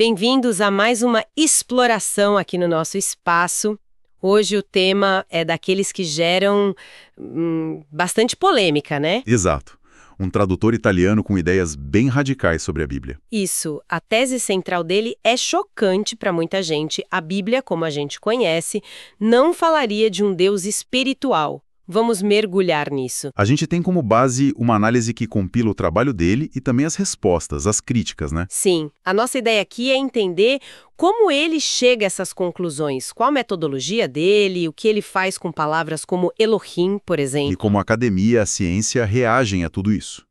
Bem-vindos a mais uma exploração aqui no nosso espaço. Hoje o tema é daqueles que geram bastante polêmica, né? Exato. Um tradutor italiano com ideias bem radicais sobre a Bíblia. Isso. A tese central dele é chocante para muita gente. A Bíblia, como a gente conhece, não falaria de um Deus espiritual. Vamos mergulhar nisso. A gente tem como base uma análise que compila o trabalho dele e também as respostas, as críticas, né? Sim. A nossa ideia aqui é entender como ele chega a essas conclusões, qual a metodologia dele, o que ele faz com palavras como Elohim, por exemplo. E como a academia e a ciência reagem a tudo isso.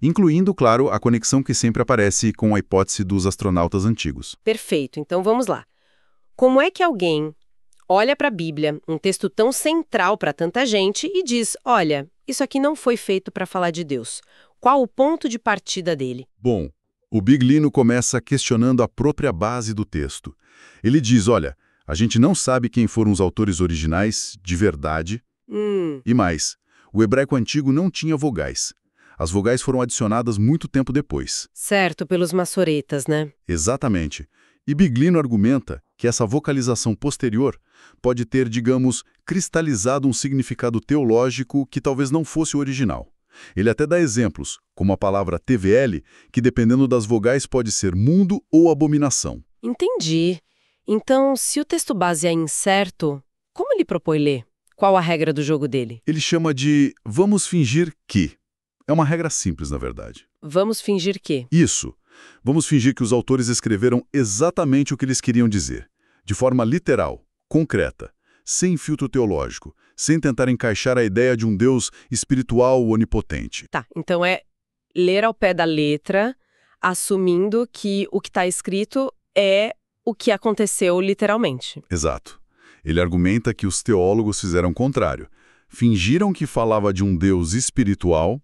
Incluindo, claro, a conexão que sempre aparece com a hipótese dos astronautas antigos. Perfeito. Então vamos lá. Como é que alguém olha para a Bíblia, um texto tão central para tanta gente, e diz, olha, isso aqui não foi feito para falar de Deus. Qual o ponto de partida dele? Bom, o Biglino começa questionando a própria base do texto. Ele diz, olha, a gente não sabe quem foram os autores originais, de verdade. E mais, o hebraico antigo não tinha vogais. As vogais foram adicionadas muito tempo depois. Certo, pelos maçoretas, né? Exatamente. E Biglino argumenta que essa vocalização posterior pode ter, digamos, cristalizado um significado teológico que talvez não fosse o original. Ele até dá exemplos, como a palavra TVL, que dependendo das vogais pode ser mundo ou abominação. Entendi. Então, se o texto base é incerto, como ele propõe ler? Qual a regra do jogo dele? Ele chama de vamos fingir que. É uma regra simples, na verdade. Vamos fingir que. Isso. Vamos fingir que os autores escreveram exatamente o que eles queriam dizer, de forma literal, concreta, sem filtro teológico, sem tentar encaixar a ideia de um Deus espiritual onipotente. Tá, então é ler ao pé da letra, assumindo que o que está escrito é o que aconteceu literalmente. Exato. Ele argumenta que os teólogos fizeram o contrário. Fingiram que falava de um Deus espiritual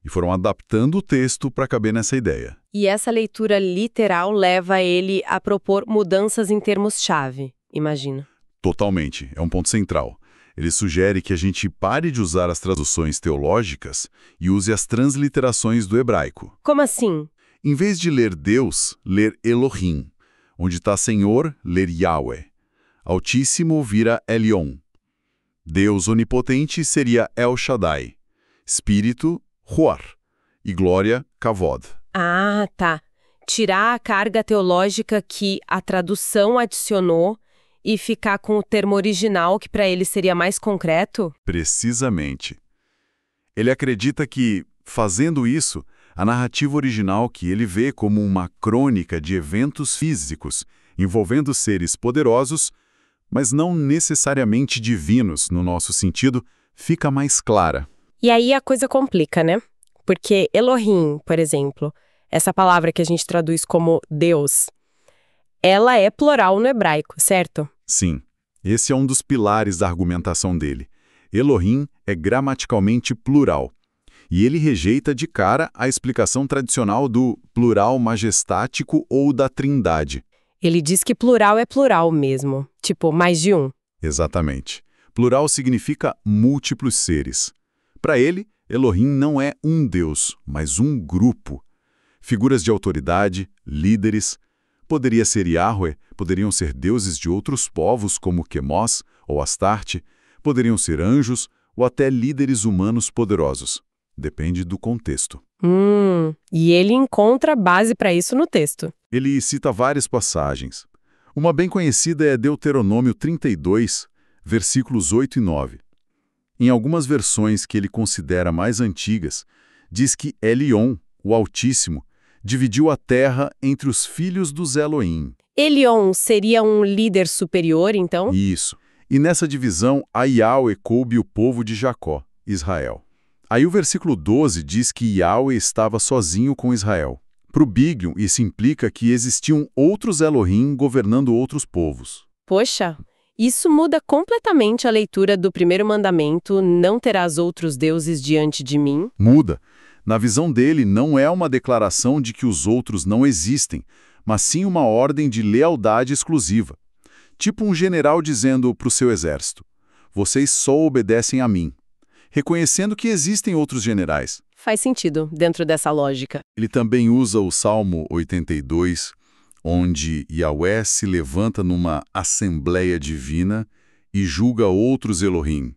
e foram adaptando o texto para caber nessa ideia. E essa leitura literal leva ele a propor mudanças em termos-chave, imagino. Totalmente. É um ponto central. Ele sugere que a gente pare de usar as traduções teológicas e use as transliterações do hebraico. Como assim? Em vez de ler Deus, ler Elohim. Onde está Senhor, ler Yahweh. Altíssimo vira Elion. Deus onipotente seria El Shaddai. Espírito, Ruar. E glória, Kavod. Ah, tá. Tirar a carga teológica que a tradução adicionou e ficar com o termo original, que para ele seria mais concreto? Precisamente. Ele acredita que, fazendo isso, a narrativa original que ele vê como uma crônica de eventos físicos envolvendo seres poderosos, mas não necessariamente divinos no nosso sentido, fica mais clara. E aí a coisa complica, né? Porque Elohim, por exemplo, essa palavra que a gente traduz como Deus, ela é plural no hebraico, certo? Sim, esse é um dos pilares da argumentação dele. Elohim é gramaticalmente plural. E ele rejeita de cara a explicação tradicional do plural majestático ou da trindade. Ele diz que plural é plural mesmo, tipo, mais de um. Exatamente. Plural significa múltiplos seres. Para ele, Elohim não é um Deus, mas um grupo. Figuras de autoridade, líderes. Poderia ser Yahweh, poderiam ser deuses de outros povos como Quemos ou Astarte, poderiam ser anjos ou até líderes humanos poderosos. Depende do contexto. E ele encontra base para isso no texto. Ele cita várias passagens. Uma bem conhecida é Deuteronômio 32, versículos 8 e 9. Em algumas versões que ele considera mais antigas, diz que Elion, o Altíssimo, dividiu a terra entre os filhos dos Elohim. Elion seria um líder superior, então? Isso. E nessa divisão, a Yahweh coube o povo de Jacó, Israel. Aí o versículo 12 diz que Yahweh estava sozinho com Israel. Para o Biglion, isso implica que existiam outros Elohim governando outros povos. Poxa, isso muda completamente a leitura do primeiro mandamento, não terás outros deuses diante de mim. Muda. Na visão dele, não é uma declaração de que os outros não existem, mas sim uma ordem de lealdade exclusiva. Tipo um general dizendo para o seu exército, vocês só obedecem a mim, reconhecendo que existem outros generais. Faz sentido, dentro dessa lógica. Ele também usa o Salmo 82, onde Yahweh se levanta numa assembleia divina e julga outros Elohim.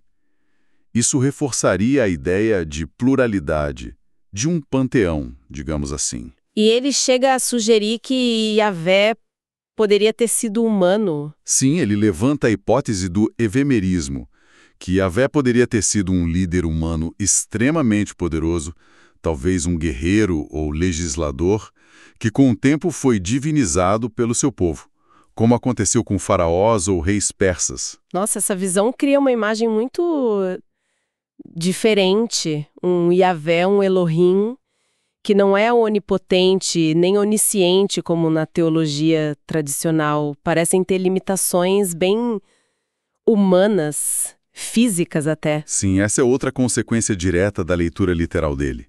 Isso reforçaria a ideia de pluralidade, de um panteão, digamos assim. E ele chega a sugerir que Yahvé poderia ter sido humano. Sim, ele levanta a hipótese do evemerismo, que Yahvé poderia ter sido um líder humano extremamente poderoso, talvez um guerreiro ou legislador, que com o tempo foi divinizado pelo seu povo, como aconteceu com faraós ou reis persas. Nossa, essa visão cria uma imagem muito diferente. Um Yahvé, um Elohim, que não é onipotente nem onisciente como na teologia tradicional. Parecem ter limitações bem humanas, físicas até. Sim, essa é outra consequência direta da leitura literal dele.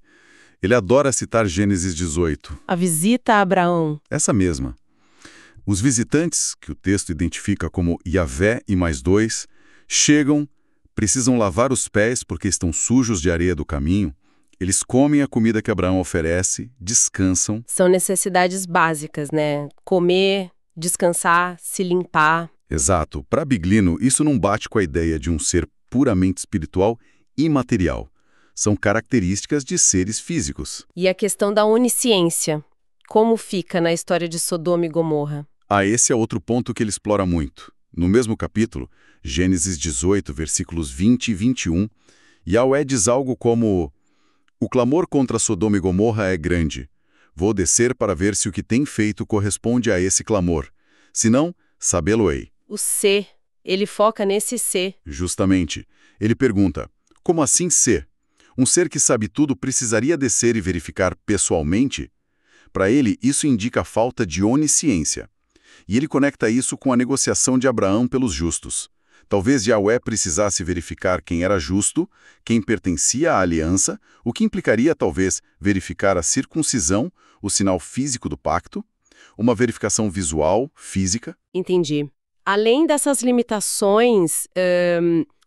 Ele adora citar Gênesis 18. A visita a Abraão. Essa mesma. Os visitantes, que o texto identifica como Yahvé e mais dois, chegam, precisam lavar os pés porque estão sujos de areia do caminho. Eles comem a comida que Abraão oferece, descansam. São necessidades básicas, né? Comer, descansar, se limpar. Exato. Para Biglino, isso não bate com a ideia de um ser puramente espiritual e material. São características de seres físicos. E a questão da onisciência. Como fica na história de Sodoma e Gomorra? Esse é outro ponto que ele explora muito. No mesmo capítulo, Gênesis 18, versículos 20 e 21, Yahweh diz algo como: "O clamor contra Sodoma e Gomorra é grande. Vou descer para ver se o que tem feito corresponde a esse clamor. Se não, sabê-lo-ei." O ser. Ele foca nesse ser. Justamente. Ele pergunta: como assim ser? Um ser que sabe tudo precisaria descer e verificar pessoalmente? Para ele, isso indica a falta de onisciência. E ele conecta isso com a negociação de Abraão pelos justos. Talvez Yahweh precisasse verificar quem era justo, quem pertencia à aliança, o que implicaria talvez verificar a circuncisão, o sinal físico do pacto, uma verificação visual, física. Entendi. Além dessas limitações,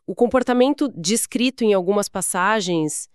o comportamento descrito em algumas passagens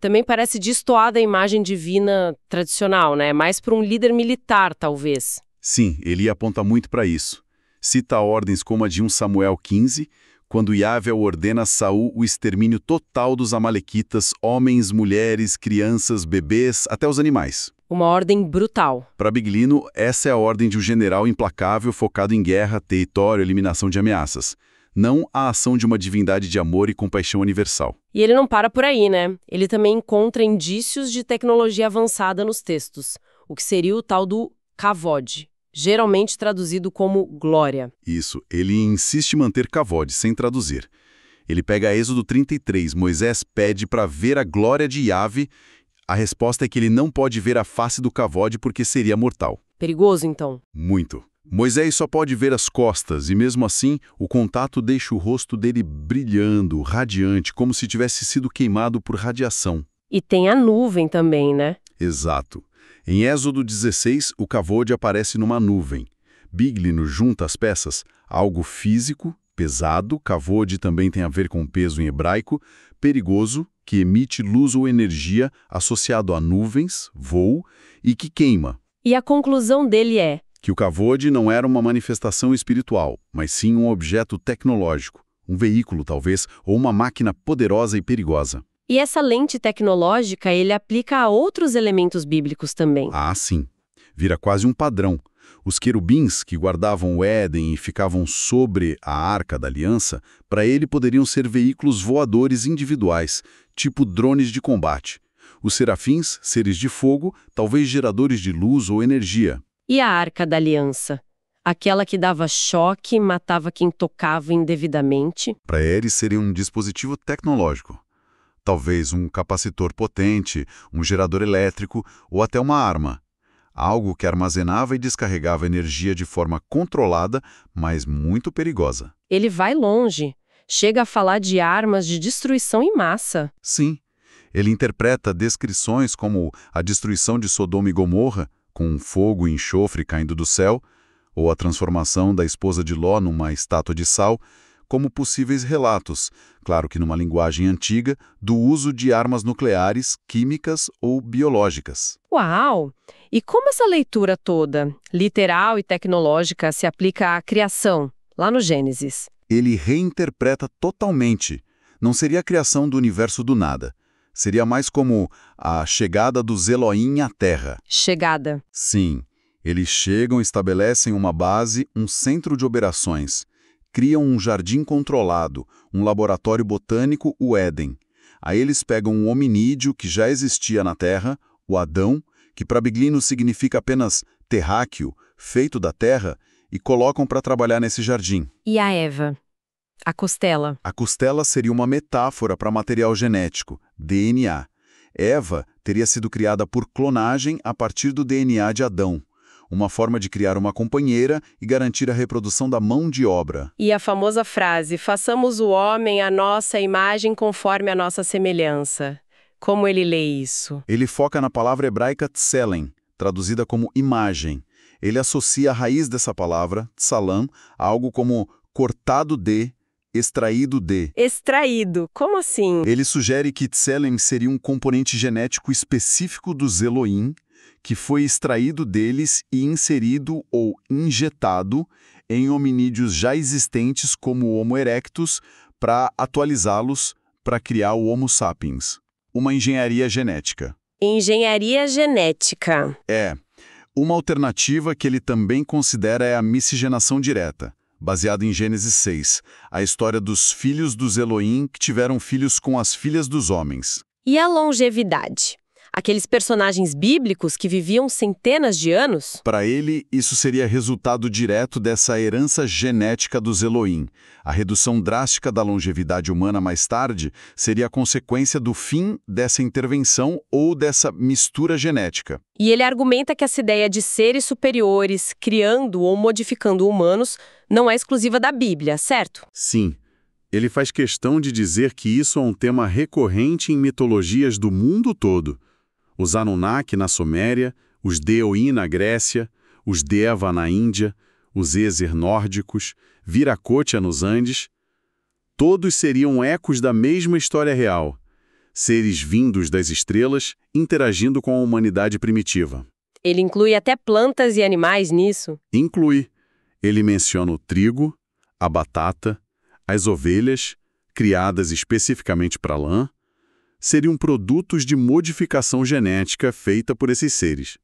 também parece destoar da imagem divina tradicional, né? Mais para um líder militar, talvez. Sim, ele aponta muito para isso. Cita ordens como a de 1 Samuel 15, quando Yahvé ordena a Saul o extermínio total dos amalequitas, homens, mulheres, crianças, bebês, até os animais. Uma ordem brutal. Para Biglino, essa é a ordem de um general implacável focado em guerra, território e eliminação de ameaças. Não a ação de uma divindade de amor e compaixão universal. E ele não para por aí, né? Ele também encontra indícios de tecnologia avançada nos textos, o que seria o tal do kavod, geralmente traduzido como glória. Isso, ele insiste em manter kavod, sem traduzir. Ele pega Êxodo 33, Moisés pede para ver a glória de Yahvé. A resposta é que ele não pode ver a face do kavod porque seria mortal. Perigoso, então? Muito. Moisés só pode ver as costas e, mesmo assim, o contato deixa o rosto dele brilhando, radiante, como se tivesse sido queimado por radiação. E tem a nuvem também, né? Exato. Em Êxodo 16, o kavod aparece numa nuvem. Biglino junta as peças, algo físico, pesado, kavod também tem a ver com peso em hebraico, perigoso, que emite luz ou energia associado a nuvens, voo, e que queima. E a conclusão dele é Que o kavod não era uma manifestação espiritual, mas sim um objeto tecnológico, um veículo talvez, ou uma máquina poderosa e perigosa. E essa lente tecnológica ele aplica a outros elementos bíblicos também. Sim. Vira quase um padrão. Os querubins que guardavam o Éden e ficavam sobre a Arca da Aliança, para ele poderiam ser veículos voadores individuais, tipo drones de combate. Os serafins, seres de fogo, talvez geradores de luz ou energia. E a Arca da Aliança? Aquela que dava choque e matava quem tocava indevidamente? Para eles seria um dispositivo tecnológico. Talvez um capacitor potente, um gerador elétrico ou até uma arma. Algo que armazenava e descarregava energia de forma controlada, mas muito perigosa. Ele vai longe. Chega a falar de armas de destruição em massa. Sim. Ele interpreta descrições como a destruição de Sodoma e Gomorra, com fogo e enxofre caindo do céu, ou a transformação da esposa de Ló numa estátua de sal, como possíveis relatos, claro que numa linguagem antiga, do uso de armas nucleares, químicas ou biológicas. Uau! E como essa leitura toda, literal e tecnológica, se aplica à criação, lá no Gênesis? Ele reinterpreta totalmente. Não seria a criação do universo do nada. Seria mais como a chegada dos Elohim à Terra. Chegada. Sim, eles chegam, estabelecem uma base, um centro de operações. Criam um jardim controlado, um laboratório botânico, o Éden. Aí eles pegam um hominídeo que já existia na Terra, o Adão, que para Biglino significa apenas terráqueo, feito da terra, e colocam para trabalhar nesse jardim. E a Eva? A costela? A costela seria uma metáfora para material genético, DNA. Eva teria sido criada por clonagem a partir do DNA de Adão, uma forma de criar uma companheira e garantir a reprodução da mão de obra. E a famosa frase, façamos o homem à nossa imagem conforme a nossa semelhança. Como ele lê isso? Ele foca na palavra hebraica tselem, traduzida como imagem. Ele associa a raiz dessa palavra, tsalam, a algo como cortado de, extraído de. Extraído? Como assim? Ele sugere que tselem seria um componente genético específico dos Elohim, que foi extraído deles e inserido ou injetado em hominídeos já existentes como o Homo erectus para atualizá-los para criar o Homo sapiens. Uma engenharia genética. Engenharia genética. É. Uma alternativa que ele também considera é a miscigenação direta, baseada em Gênesis 6, a história dos filhos dos Elohim que tiveram filhos com as filhas dos homens. E a longevidade? Aqueles personagens bíblicos que viviam centenas de anos? Para ele, isso seria resultado direto dessa herança genética dos Elohim. A redução drástica da longevidade humana mais tarde seria a consequência do fim dessa intervenção ou dessa mistura genética. E ele argumenta que essa ideia de seres superiores criando ou modificando humanos não é exclusiva da Bíblia, certo? Sim. Ele faz questão de dizer que isso é um tema recorrente em mitologias do mundo todo. Os Anunnaki na Suméria, os Deoí na Grécia, os Deva na Índia, os Ezer nórdicos, Viracocha nos Andes, todos seriam ecos da mesma história real, seres vindos das estrelas interagindo com a humanidade primitiva. Ele inclui até plantas e animais nisso? Inclui. Ele menciona o trigo, a batata, as ovelhas, criadas especificamente para lã, seriam produtos de modificação genética feita por esses seres.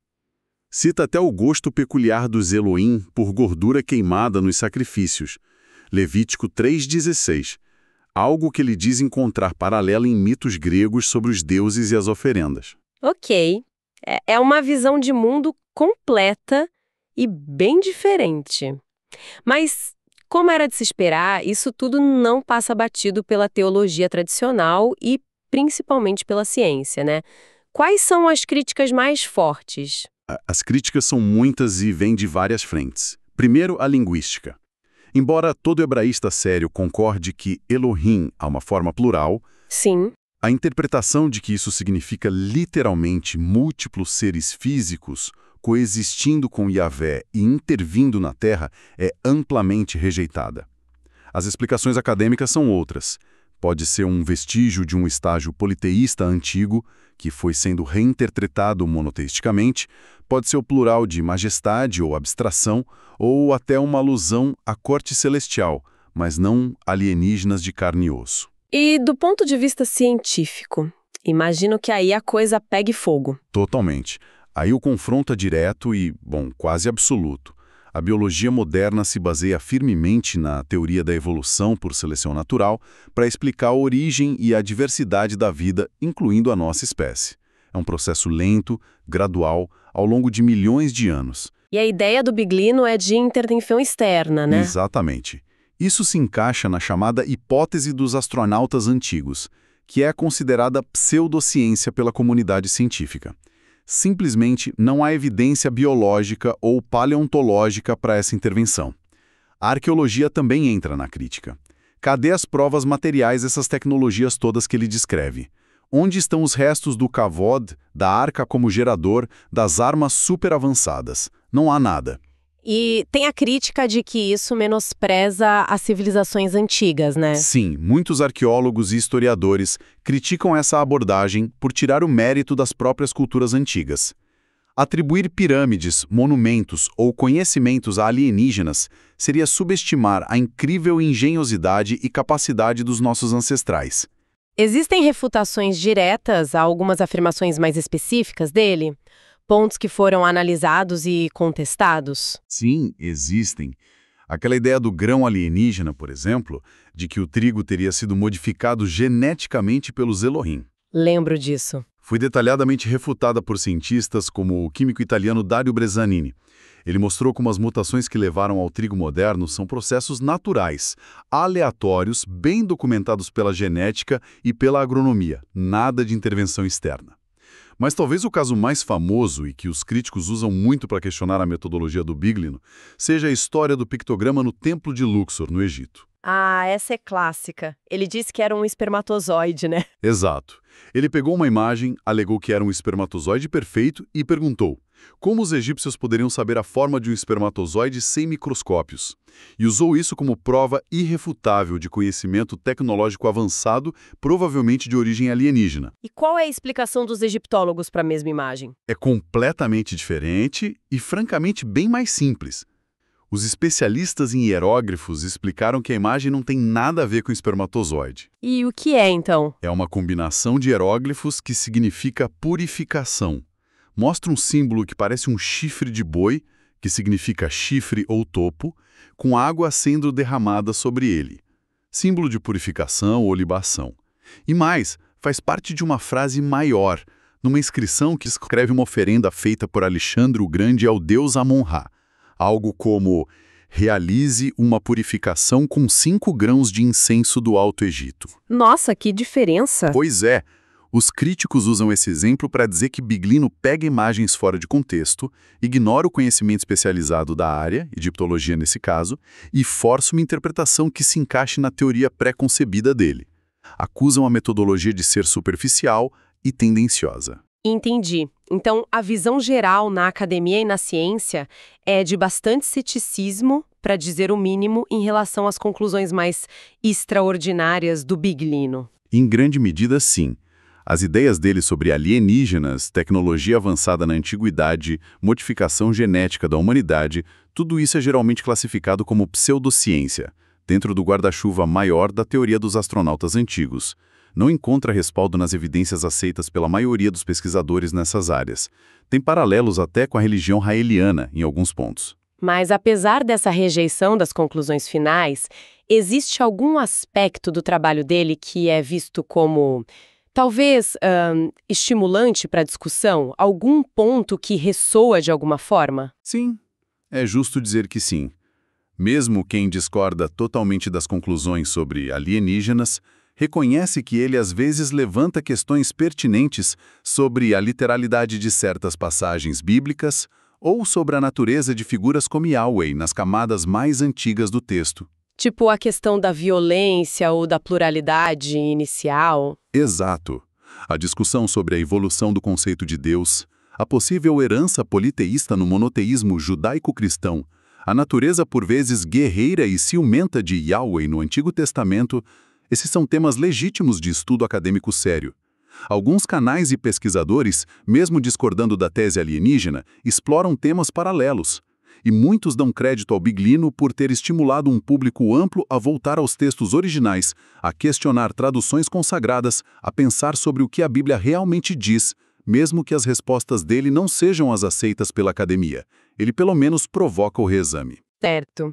Cita até o gosto peculiar dos Elohim por gordura queimada nos sacrifícios, Levítico 3,16, algo que ele diz encontrar paralelo em mitos gregos sobre os deuses e as oferendas. Ok. É uma visão de mundo completa e bem diferente. Mas, como era de se esperar, isso tudo não passa batido pela teologia tradicional e principalmente pela ciência, né? Quais são as críticas mais fortes? As críticas são muitas e vêm de várias frentes. Primeiro, a linguística. Embora todo hebraísta sério concorde que Elohim é uma forma plural, Sim. a interpretação de que isso significa literalmente múltiplos seres físicos coexistindo com Yahvé e intervindo na Terra é amplamente rejeitada. As explicações acadêmicas são outras. Pode ser um vestígio de um estágio politeísta antigo, que foi sendo reinterpretado monoteisticamente, pode ser o plural de majestade ou abstração, ou até uma alusão à corte celestial, mas não alienígenas de carne e osso. E do ponto de vista científico, imagino que aí a coisa pegue fogo. Totalmente. Aí o confronto é direto e, quase absoluto. A biologia moderna se baseia firmemente na teoria da evolução por seleção natural para explicar a origem e a diversidade da vida, incluindo a nossa espécie. É um processo lento, gradual, ao longo de milhões de anos. E a ideia do Biglino é de intervenção externa, né? Exatamente. Isso se encaixa na chamada hipótese dos astronautas antigos, que é considerada pseudociência pela comunidade científica. Simplesmente não há evidência biológica ou paleontológica para essa intervenção. A arqueologia também entra na crítica. Cadê as provas materiais dessas tecnologias todas que ele descreve? Onde estão os restos do kavod, da arca como gerador, das armas super avançadas? Não há nada. E tem a crítica de que isso menospreza as civilizações antigas, né? Sim, muitos arqueólogos e historiadores criticam essa abordagem por tirar o mérito das próprias culturas antigas. Atribuir pirâmides, monumentos ou conhecimentos a alienígenas seria subestimar a incrível engenhosidade e capacidade dos nossos ancestrais. Existem refutações diretas a algumas afirmações mais específicas dele? Pontos que foram analisados e contestados? Sim, existem. Aquela ideia do grão alienígena, por exemplo, de que o trigo teria sido modificado geneticamente pelos Elohim. Lembro disso. Foi detalhadamente refutada por cientistas como o químico italiano Dario Brezzanini. Ele mostrou como as mutações que levaram ao trigo moderno são processos naturais, aleatórios, bem documentados pela genética e pela agronomia, nada de intervenção externa. Mas talvez o caso mais famoso e que os críticos usam muito para questionar a metodologia do Biglino seja a história do pictograma no Templo de Luxor, no Egito. Ah, essa é clássica. Ele disse que era um espermatozoide, né? Exato. Ele pegou uma imagem, alegou que era um espermatozoide perfeito e perguntou como os egípcios poderiam saber a forma de um espermatozoide sem microscópios. E usou isso como prova irrefutável de conhecimento tecnológico avançado, provavelmente de origem alienígena. E qual é a explicação dos egiptólogos para a mesma imagem? É completamente diferente e, francamente, bem mais simples. Os especialistas em hieróglifos explicaram que a imagem não tem nada a ver com espermatozoide. E o que é, então? É uma combinação de hieróglifos que significa purificação. Mostra um símbolo que parece um chifre de boi, que significa chifre ou topo, com água sendo derramada sobre ele. Símbolo de purificação ou libação. E mais, faz parte de uma frase maior, numa inscrição que escreve uma oferenda feita por Alexandre o Grande ao deus Amon-Ra. Algo como, realize uma purificação com 5 grãos de incenso do Alto Egito. Nossa, que diferença! Pois é, os críticos usam esse exemplo para dizer que Biglino pega imagens fora de contexto, ignora o conhecimento especializado da área, egiptologia nesse caso, e força uma interpretação que se encaixe na teoria pré-concebida dele. Acusam a metodologia de ser superficial e tendenciosa. Entendi. Então, a visão geral na academia e na ciência é de bastante ceticismo, para dizer o mínimo, em relação às conclusões mais extraordinárias do Biglino. Em grande medida, sim. As ideias dele sobre alienígenas, tecnologia avançada na antiguidade, modificação genética da humanidade, tudo isso é geralmente classificado como pseudociência, dentro do guarda-chuva maior da teoria dos astronautas antigos. Não encontra respaldo nas evidências aceitas pela maioria dos pesquisadores nessas áreas. Tem paralelos até com a religião raeliana, em alguns pontos. Mas, apesar dessa rejeição das conclusões finais, existe algum aspecto do trabalho dele que é visto como, talvez, estimulante para a discussão? Algum ponto que ressoa de alguma forma? Sim, é justo dizer que sim. Mesmo quem discorda totalmente das conclusões sobre alienígenas, reconhece que ele às vezes levanta questões pertinentes sobre a literalidade de certas passagens bíblicas ou sobre a natureza de figuras como Yahweh nas camadas mais antigas do texto. Tipo a questão da violência ou da pluralidade inicial? Exato. A discussão sobre a evolução do conceito de Deus, a possível herança politeísta no monoteísmo judaico-cristão, a natureza por vezes guerreira e ciumenta de Yahweh no Antigo Testamento. Esses são temas legítimos de estudo acadêmico sério. Alguns canais e pesquisadores, mesmo discordando da tese alienígena, exploram temas paralelos. E muitos dão crédito ao Biglino por ter estimulado um público amplo a voltar aos textos originais, a questionar traduções consagradas, a pensar sobre o que a Bíblia realmente diz, mesmo que as respostas dele não sejam as aceitas pela academia. Ele pelo menos provoca o reexame. Certo.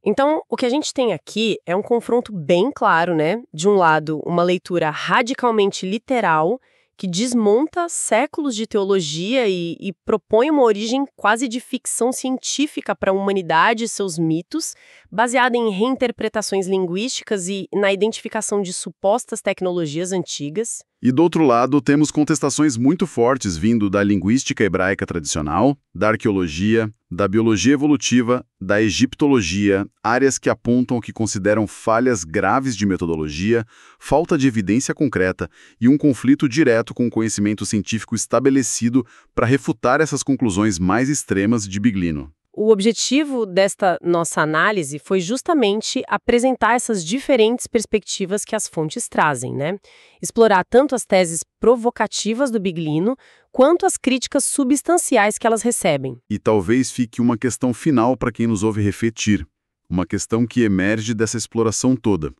Então, o que a gente tem aqui é um confronto bem claro, né? De um lado, uma leitura radicalmente literal, que desmonta séculos de teologia e propõe uma origem quase de ficção científica para a humanidade e seus mitos, baseada em reinterpretações linguísticas e na identificação de supostas tecnologias antigas. E do outro lado, temos contestações muito fortes vindo da linguística hebraica tradicional, da arqueologia, da biologia evolutiva, da egiptologia, áreas que apontam o que consideram falhas graves de metodologia, falta de evidência concreta e um conflito direto com o conhecimento científico estabelecido para refutar essas conclusões mais extremas de Biglino. o objetivo desta nossa análise foi justamente apresentar essas diferentes perspectivas que as fontes trazem, né? Explorar tanto as teses provocativas do Biglino, quanto as críticas substanciais que elas recebem. E talvez fique uma questão final para quem nos ouve refletir, uma questão que emerge dessa exploração toda.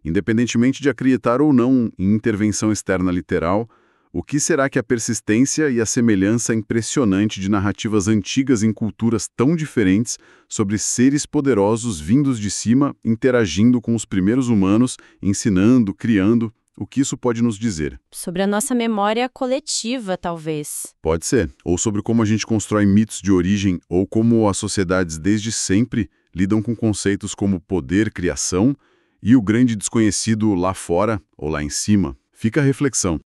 Independentemente de acreditar ou não em intervenção externa literal, o que será que a persistência e a semelhança impressionante de narrativas antigas em culturas tão diferentes sobre seres poderosos vindos de cima, interagindo com os primeiros humanos, ensinando, criando, o que isso pode nos dizer? Sobre a nossa memória coletiva, talvez. Pode ser. Ou sobre como a gente constrói mitos de origem, ou como as sociedades desde sempre lidam com conceitos como poder, criação e o grande desconhecido lá fora ou lá em cima. Fica a reflexão.